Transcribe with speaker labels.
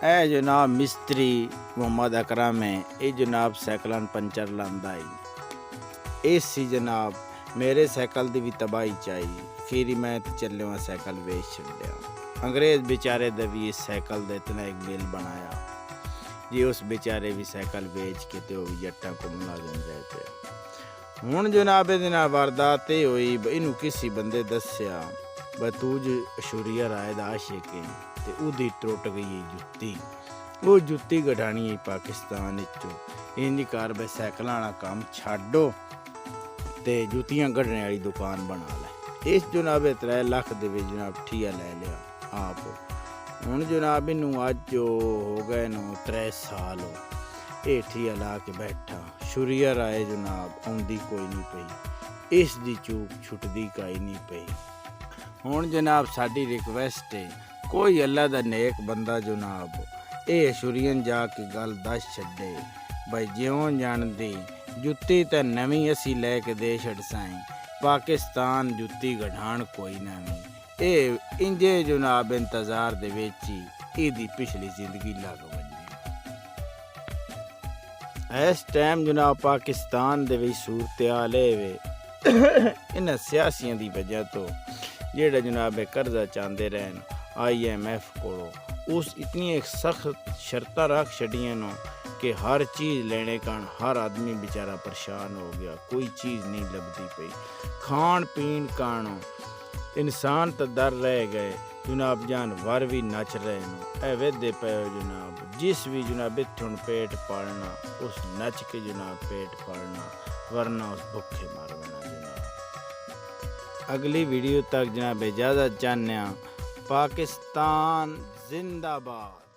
Speaker 1: ए जनाब मिस्त्री मोहम्मद अकरम है। ये जनाब साइकिल पंचर लांदा है। इस सी जनाब मेरे साइकिल की भी तबाही चाहिए, फिर मैं तो चले वहाँ साइकिल बेच छड़िया। अंग्रेज़ बेचारे दा भी इस साइकिल का इतना एक बिल बनाया जी, उस बेचारे भी साइकिल बेच के तो भी जट्टा को मुलाजम रह पे। हुण जनाब ये वारदात हुई, इनू किसी बंदे दस्या ब तू शुरिया राय दा आशिक है ते उदी टुट गई जुत्ती। वो जुत्ती कढानी है पाकिस्तान चो। इंज कर बे साइकिल वाला काम छाडो ते जुत्तियां कढने वाली दुकान बना ले। इस जनाब 3 लाख दे विच जनाब ठिया ले लिया आप। हुण जनाब इनू अज हो गए नो 3 साल ये ठिया ला के बैठा। शुरिया राय जनाब आउंदी कोई नहीं पई, इस दी चूक छुटदी काई नहीं पई। हुण जनाब साडी रिक्वेस्ट है, कोई अल्लाह दा नेक बंदा जनाब ये शुरियन जाके गल दस छड्डे भाई ज्यों जानदी जुत्ती ते नवीं असी लैके दे छड़साएं, पाकिस्तान जुत्ती गढ़ाण कोई ना नहीं। ये इंजे जनाब इंतजार दे विच ही इहदी पिछली जिंदगी लग वजे। इस टाइम जनाब पाकिस्तान दे विच सूरत हाल वे इन्हां सियासियां दी वजह तो जेड़ा जनाब कर्जा चाहते रहन IMF को, उस इतनी एक सख्त शर्तां रख छड़ियां नो कि हर चीज़ लेने का हर आदमी बेचारा परेशान हो गया। कोई चीज़ नहीं लगती पई, खान पीन कानो इंसान तो डर रह गए जनाब, जानवर भी नच रहे हैं। ए वेदे पे जनाब जिस भी जनाब इत्थुन पेट पालना उस नच के जनाब पेट पालना, वरना उस भुखे मरना जनाब। अगली वीडियो तक जनाब इजाज़त चाहते हैं। पाकिस्तान जिंदाबाद।